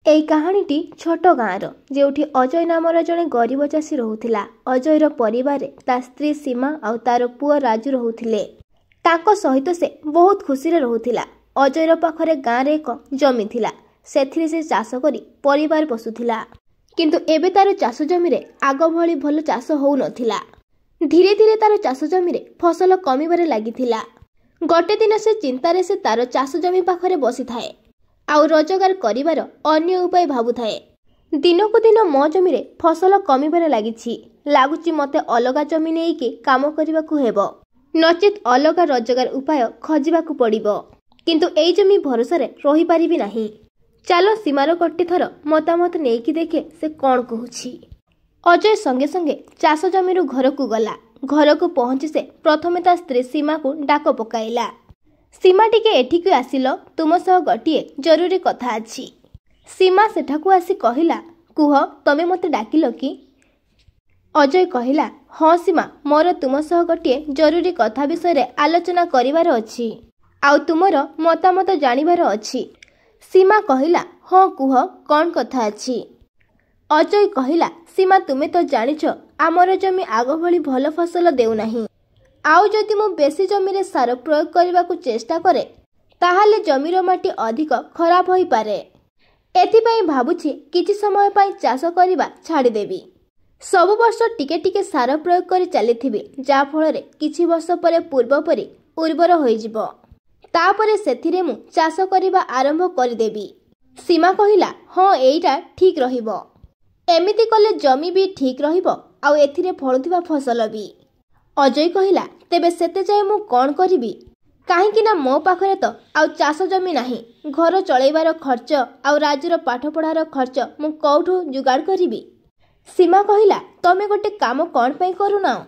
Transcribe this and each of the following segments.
এই କାହାଣୀଟି ଛୋଟ ଗାଁର ଯେଉଁଠି ଅଜୟ ନାମର ଜଣେ ଗରିବ ଚାଷୀ ରହୁଥିଲା। ଅଜୟର ପରିବାରରେ ତା ସ୍ତ୍ରୀ ସୀମା ଆଉ ତାର ପୁଅ ରାଜୁ ରହୁଥିଲେ। ତାଙ୍କ ସହିତ ସେ ବହୁତ ଖୁସିରେ ରହୁଥିଲା। ଅଜୟର ପାଖରେ ଗାଁରେ ଏକ ଜମି ଥିଲା। ସେଥିରେ ସେ ଚାଷ କରି ପରିବାର ପୋଷୁଥିଲା। କିନ୍ତୁ ଏବେ ତାର ଚାଷ ଜମିରେ ଆଗ ଭଳି ଭଲ ଚାଷ ହେଉନଥିଲା। ଧୀରେ ଧୀରେ ତାର ଚାଷ ଜମିରେ ଫସଲ କମିବାରେ ଲାଗିଥିଲା। ଗୋଟେ ଦିନ ସେ ଚିନ୍ତାରେ ସେ ତାର ଚାଷ ଜମି ପାଖରେ ବସିଥାଏ ଆଉ ରୋଜଗାର କରିବାର ଅନ୍ୟ ଉପାୟ ଭାବୁଥାଏ। ଦିନକୁ ଦିନ ମୋ ଜମିରେ ଫସଲ କମିବାରେ ଲାଗିଛି। ଲାଗୁଛି ମୋତେ ଅଲଗା ଜମି ନେଇକି କାମ କରିବାକୁ ହେବ, ନଚେତ୍ ଅଲଗା ରୋଜଗାର ଉପାୟ ଖୋଜିବାକୁ ପଡ଼ିବ। କିନ୍ତୁ ଏଇ ଜମି ଭରସାରେ ରହିପାରିବି ନାହିଁ। ଚାଲ ସୀମାର ଗୋଟେ ଥର ମତାମତ ନେଇକି ଦେଖେ ସେ କ'ଣ କହୁଛି। ଅଜୟ ସଙ୍ଗେ ସଙ୍ଗେ ଚାଷ ଜମିରୁ ଘରକୁ ଗଲା। ଘରକୁ ପହଞ୍ଚି ସେ ପ୍ରଥମେ ତା ସ୍ତ୍ରୀ ସୀମାକୁ ଡାକ ପକାଇଲା। ସୀମା ଟିକେ ଏଠିକୁ ଆସିଲ, ତୁମ ସହ ଗୋଟିଏ ଜରୁରୀ କଥା ଅଛି। ସୀମା ସେଠାକୁ ଆସି କହିଲା, କୁହ ତମେ ମୋତେ ଡାକିଲ କି? ଅଜୟ କହିଲା, ହଁ ସୀମା, ମୋର ତୁମ ସହ ଗୋଟିଏ ଜରୁରୀ କଥା ବିଷୟରେ ଆଲୋଚନା କରିବାର ଅଛି ଆଉ ତୁମର ମତାମତ ଜାଣିବାର ଅଛି। ସୀମା କହିଲା, ହଁ କୁହ କ'ଣ କଥା ଅଛି? ଅଜୟ କହିଲା, ସୀମା ତୁମେ ତ ଜାଣିଛ ଆମର ଜମି ଆଗ ଭଳି ଭଲ ଫସଲ ଦେଉନାହିଁ। ଆଉ ଯଦି ମୁଁ ବେଶୀ ଜମିରେ ସାର ପ୍ରୟୋଗ କରିବାକୁ ଚେଷ୍ଟା କରେ ତାହେଲେ ଜମିର ମାଟି ଅଧିକ ଖରାପ ହୋଇପାରେ। ଏଥିପାଇଁ ଭାବୁଛି କିଛି ସମୟ ପାଇଁ ଚାଷ କରିବା ଛାଡ଼ିଦେବି। ସବୁ ବର୍ଷ ଟିକେ ଟିକେ ସାର ପ୍ରୟୋଗ କରି ଚାଲିଥିବି, ଯାହାଫଳରେ କିଛି ବର୍ଷ ପରେ ପୂର୍ବ ପରି ଉର୍ବର ହୋଇଯିବ। ତାପରେ ସେଥିରେ ମୁଁ ଚାଷ କରିବା ଆରମ୍ଭ କରିଦେବି। ସୀମା କହିଲା, ହଁ ଏଇଟା ଠିକ୍ ରହିବ। ଏମିତି କଲେ ଜମି ବି ଠିକ୍ ରହିବ ଆଉ ଏଥିରେ ଫଳୁଥିବା ଫସଲ ବି। ଅଜୟ କହିଲା, ତେବେ ସେତେ ଯାଏ ମୁଁ କ'ଣ କରିବି? କାହିଁକି ନା ମୋ ପାଖରେ ତ ଆଉ ଚାଷ ଜମି ନାହିଁ। ଘର ଚଳେଇବାର ଖର୍ଚ୍ଚ ଆଉ ରାଜୁର ପାଠପଢ଼ାର ଖର୍ଚ୍ଚ ମୁଁ କେଉଁଠୁ ଯୋଗାଡ଼ କରିବି? ସୀମା କହିଲା, ତମେ ଗୋଟେ କାମ କ'ଣ ପାଇଁ କରୁନାଅ?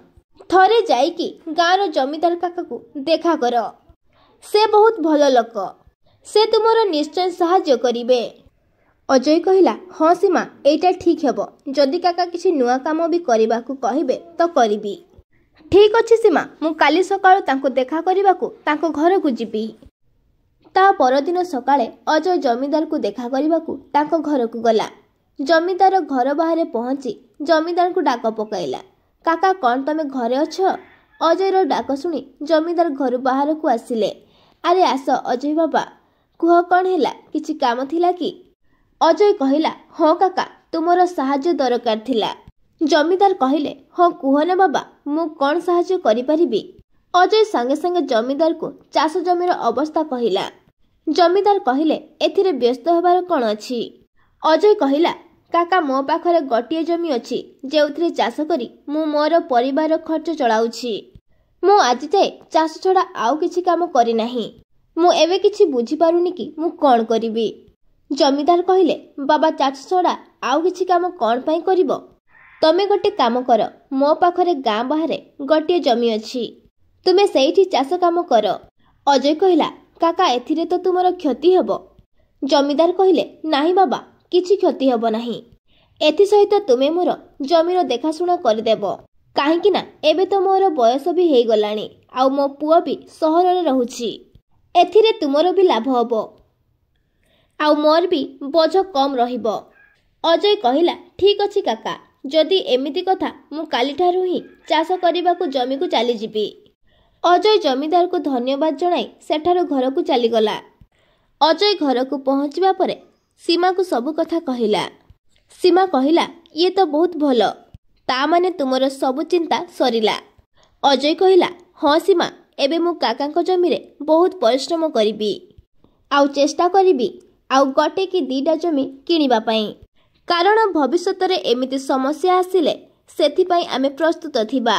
ଥରେ ଯାଇକି ଗାଁର ଜମିଦାର କାକାକୁ ଦେଖା କର। ସେ ବହୁତ ଭଲ ଲୋକ, ସେ ତୁମର ନିଶ୍ଚୟ ସାହାଯ୍ୟ କରିବେ। ଅଜୟ କହିଲା, ହଁ ସୀମା, ଏଇଟା ଠିକ୍ ହେବ। ଯଦି କାକା କିଛି ନୂଆ କାମ ବି କରିବାକୁ କହିବେ ତ କରିବି। ଠିକ୍ ଅଛି ସୀମା, ମୁଁ କାଲି ସକାଳୁ ତାଙ୍କୁ ଦେଖା କରିବାକୁ ତାଙ୍କ ଘରକୁ ଯିବି। ତା ପରଦିନ ସକାଳେ ଅଜୟ ଜମିଦାରକୁ ଦେଖା କରିବାକୁ ତାଙ୍କ ଘରକୁ ଗଲା। ଜମିଦାର ଘର ବାହାରେ ପହଞ୍ଚି ଜମିଦାରଙ୍କୁ ଡାକ ପକାଇଲା, କାକା କ'ଣ ତମେ ଘରେ ଅଛ? ଅଜୟର ଡାକ ଶୁଣି ଜମିଦାର ଘରୁ ବାହାରକୁ ଆସିଲେ। ଆରେ ଆସ ଅଜୟ ବାବା, କୁହ କ'ଣ ହେଲା, କିଛି କାମ ଥିଲା କି? ଅଜୟ କହିଲା, ହଁ କାକା, ତୁମର ସାହାଯ୍ୟ ଦରକାର ଥିଲା। ଜମିଦାର କହିଲେ, ହଁ କୁହ ନା ବାବା, ମୁଁ କ'ଣ ସାହାଯ୍ୟ କରିପାରିବି? ଅଜୟ ସାଙ୍ଗେ ସାଙ୍ଗେ ଜମିଦାରକୁ ଚାଷ ଜମିର ଅବସ୍ଥା କହିଲା। ଜମିଦାର କହିଲେ, ଏଥିରେ ବ୍ୟସ୍ତ ହେବାର କ'ଣ ଅଛି? ଅଜୟ କହିଲା, କାକା ମୋ ପାଖରେ ଗୋଟିଏ ଜମି ଅଛି ଯେଉଁଥିରେ ଚାଷ କରି ମୁଁ ମୋର ପରିବାର ଖର୍ଚ୍ଚ ଚଳାଉଛି। ମୁଁ ଆଜି ଯାଏ ଚାଷ ଛଡ଼ା ଆଉ କିଛି କାମ କରିନାହିଁ। ମୁଁ ଏବେ କିଛି ବୁଝିପାରୁନି କି ମୁଁ କ'ଣ କରିବି? ଜମିଦାର କହିଲେ, ବାବା ଚାଷ ଛଡ଼ା ଆଉ କିଛି କାମ କ'ଣ ପାଇଁ କରିବ? ତମେ ଗୋଟେ କାମ କର, ମୋ ପାଖରେ ଗାଁ ବାହାରେ ଗୋଟିଏ ଜମି ଅଛି, ତୁମେ ସେଇଠି ଚାଷ କାମ କର। ଅଜୟ କହିଲା, କାକା ଏଥିରେ ତ ତୁମର କ୍ଷତି ହେବ। ଜମିଦାର କହିଲେ, ନାହିଁ ବାବା, କିଛି କ୍ଷତି ହେବ ନାହିଁ। ଏଥିସହିତ ତୁମେ ମୋର ଜମିର ଦେଖାଶୁଣା କରିଦେବ। କାହିଁକି ନା ଏବେ ତ ମୋର ବୟସ ବି ହେଇଗଲାଣି ଆଉ ମୋ ପୁଅ ବି ସହରରେ ରହୁଛି। ଏଥିରେ ତୁମର ବି ଲାଭ ହେବ ଆଉ ମୋର ବି ବୋଝ କମ୍ ରହିବ। ଅଜୟ କହିଲା, ଠିକ୍ ଅଛି କାକା, ଯଦି ଏମିତି କଥା ମୁଁ କାଲିଠାରୁ ହିଁ ଚାଷ କରିବାକୁ ଜମିକୁ ଚାଲିଯିବି। ଅଜୟ ଜମିଦାରକୁ ଧନ୍ୟବାଦ ଜଣାଇ ସେଠାରୁ ଘରକୁ ଚାଲିଗଲା। ଅଜୟ ଘରକୁ ପହଞ୍ଚିବା ପରେ ସୀମାକୁ ସବୁ କଥା କହିଲା। ସୀମା କହିଲା, ଇଏ ତ ବହୁତ ଭଲ, ତା ମାନେ ତୁମର ସବୁ ଚିନ୍ତା ସରିଲା। ଅଜୟ କହିଲା, ହଁ ସୀମା, ଏବେ ମୁଁ କାକାଙ୍କ ଜମିରେ ବହୁତ ପରିଶ୍ରମ କରିବି ଆଉ ଚେଷ୍ଟା କରିବି ଆଉ ଗୋଟେ କି ଦିଟା ଜମି କିଣିବା ପାଇଁ। କାରଣ ଭବିଷ୍ୟତରେ ଏମିତି ସମସ୍ୟା ଆସିଲେ ସେଥିପାଇଁ ଆମେ ପ୍ରସ୍ତୁତ ଥିବା।